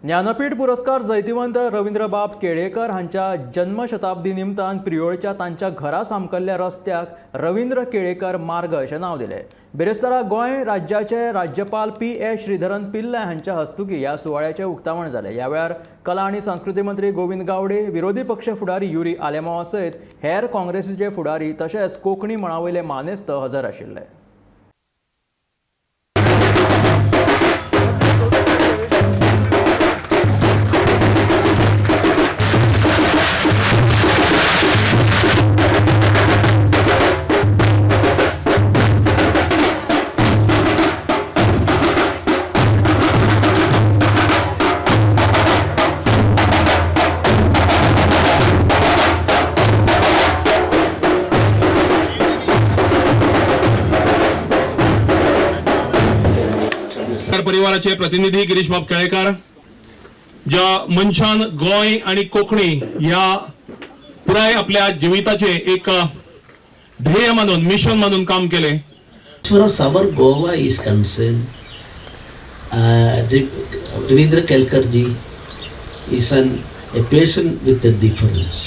ज्ञानपीठ पुरस्कार जैतिवंत रवींद्रबाब केळेकर हांच्या जन्मशताब्दी निमतान प्रियोळच्या तांच्या घरा सामकल्ल्या रस्त्याक रवींद्र केळेकर मार्ग अशें नाव दिलें। बिरेस्तारा गोंय राज्याचे राज्यपाल पी.एस. श्रीधरन पिल्ले हांच्या हस्तुकी ह्या सुवाळ्याचें उक्तावण जालें। ह्या वेळार कला आनी संस्कृती मंत्री गोविंद गावडे, विरोधी पक्ष फुडारी युरी आलेमांव सयत हेर काँग्रेसीचे फुडारी तशेंच कोंकणी मळावयले मानेस्त हजर आशिल्ले। परिवाराचे प्रतिनिधी गिरीशबाब केळेकर ज्या मनशान गोंय आणि कोंकणी या पुराय आपल्या जिविताचे एक ध्येय मानून मिशन मानून काम केले। As far as our Goa is concerned, Ravindra Kelkar ji is a person with a difference,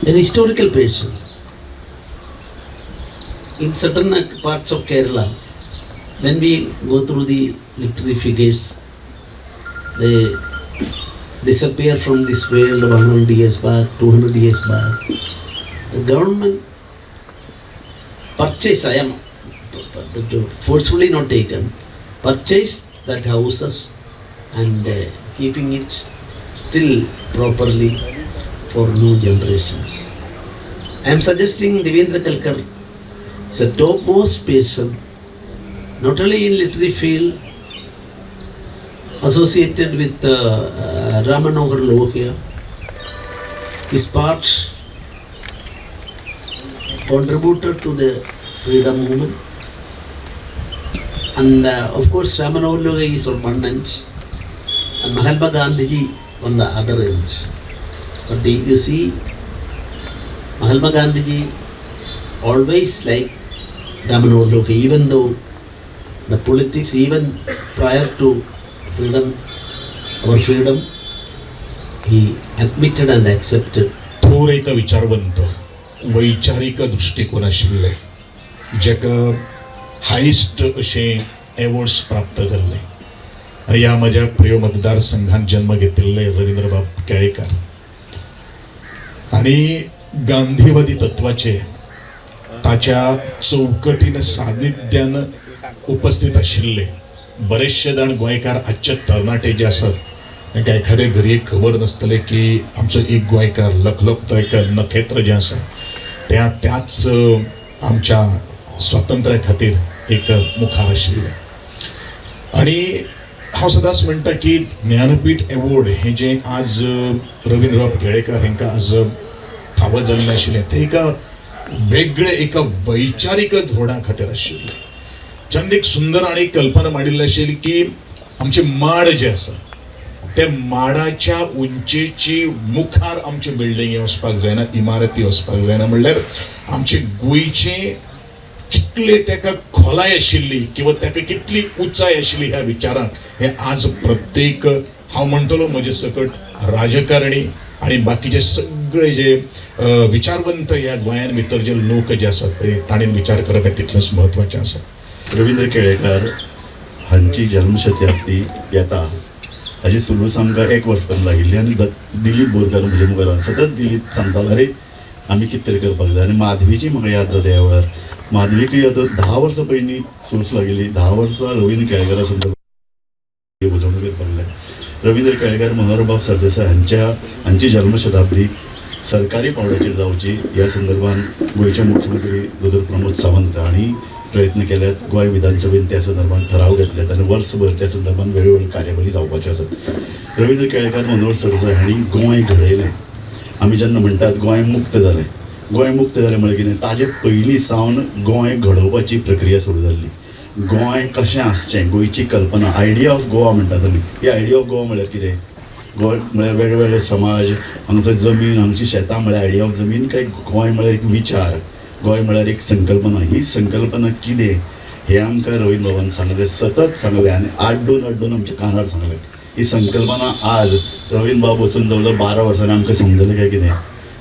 an historical person. In certain parts of Kerala, when we go through the literary figures, they disappear from this world 100 years back, 200 years back. The government purchased, I am forcefully not taken, purchased that houses and keeping it still properly for new generations. I am suggesting Ravindra Kelkar is a topmost person, not only in literary field, associated with Ram Manohar Lohia, his part contributed to the freedom movement, and of course Ram Manohar Lohia is on one end and Mahatma Gandhi ji on the other end. But you see, Mahatma Gandhi ji always liked Ram Manohar Lohia, even though the politics, even prior to freedom, our freedom, he admitted and accepted. थोर एक विचारवंत वैचारिक दृष्टिकोन आशिल्ले, जेका highest अशे awards प्राप्त जाल्ले आनी ह्या म्हज्या प्रिय मतदारसंघात जन्म घेतिल्ले रवींद्रबाब केळेकर आनी गांधीवादी तत्वाचे ताच्या चौकटीन सानिध्यान उपस्थित आशिल्ले बरेचशे जाण गोंयकार आजचे तरणाटे जे आसात तांकां एखादे घरी खबर नासतले की आमचो एक गोंयकार लखलखतो एक नखेत्र जे आसा त्याच आमच्या स्वातंत्र्या खातीर एक मुखार आशिल्ले। आनी हांव सदांच म्हणटा की ज्ञानपीठ एवॉर्ड हे जे आज रवींद्रबाब केळेकर हांकां आज फावो जाल्लें आशिल्लें ते एका वेगळे एका वैचारीक धोरणा खातीर आशिल्लें, ज्यान एक सुंदर आणि कल्पना मांडिल्ली आशिल्ली की आमचे माड जे आसा त्या माडाच्या उंचेची मुखार आमचे बिल्डिंगी वचपाक जायना, इमारती वचपाक जायना, म्हणल्यार आमचे गोंयचे कितले ताका खोलाय आशिल्ली किंवा ताका कितली उंचाय आशिल्ली ह्या विचारांक हे आज प्रत्येक हांव म्हणटलो म्हजे सकट राजकारणी आणि बाकीचे सगळे जे विचारवंत ह्या गोंयान भितर जे लोक जे आसात ताणें विचार करप हे तितलेंच म्हत्वाचें आसा। रवींद्र केळेकर हांची जन्मशताब्दी येता हाजी सुरूच आमकां 1 वर्स करून लागिल्ली आनी दिलीप बोरकार म्हजे मुखार सतत दिलीप सांगतालो अरे आमी कितें तरी करपाक जाय आनी माधवीची म्हाका याद जाता ह्या वेळार माधवीकूय आतां 10 वर्सां पयलीं सुरूच लागिल्ली 10 वर्सां रवींद्र केळेकरा संदर्भात उजवणी करपाक जाय। रवींद्र केळेकर मनोहरबाब सरदेसाय हांची जन्मशताब्दी सरकारी पावड्याचेर जावची ह्या संदर्भान गोंयचे मुख्यमंत्री दोतोर प्रमोद सावंत हांणी प्रयत्न केल्यात। गोंय विधानसभेन त्या संदर्भात ठराव घेतल्यात आनी वर्सभर त्या संदर्भात वेगवेगळ्यो कार्यावळी जावपाच्यो आसात। रवींद्र केळेकर मनोहर सरदेसाय हांणी गोंय घडयलें। आमी जेन्ना म्हणटात गोंय मुक्त जालें म्हळ्यार कितें ताजे पयलीं सावन गोंय घडोवपाची प्रक्रिया सुरू जाल्ली। गोंय कशें आसचें गोंयची कल्पना आयडिया ऑफ गोवा म्हणटात आमी। ही आयडिया ऑफ गोवा म्हळ्यार कितें? गोंय म्हळ्यार वेगवेगळे समाज, हांगसर जमीन, हांगची शेतां म्हळ्यार आयडिया ऑफ जमीन काय गोंय म्हळ्यार एक विचार, गोंय म्हळ्यार एक संकल्पना। ही संकल्पना कितें हे आमकां रवींद्र बाबान सांगलें, सतत सांगलें आनी आड्डून आमच्या कानार सांगलें ही संकल्पना आज प्रवीण बाब वचून जवळ जवळ 12 वर्सांनी आमकां समजलें काय कितें,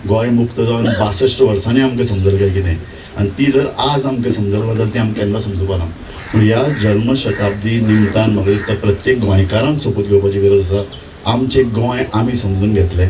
गोंय मुक्त जावन 62 वर्सांनी आमकां समजलें काय कितें, आनी ती जर आज आमकां समजलें जाल्यार ती आमकां केन्ना समजुपा ना. पूण ह्या जल्मशताब्दी निमतान म्हाका दिसता प्रत्येक गोंयकारांक सोपूत घेवपाची गरज आसा. आमचें गोंय आमी समजून घेतलें.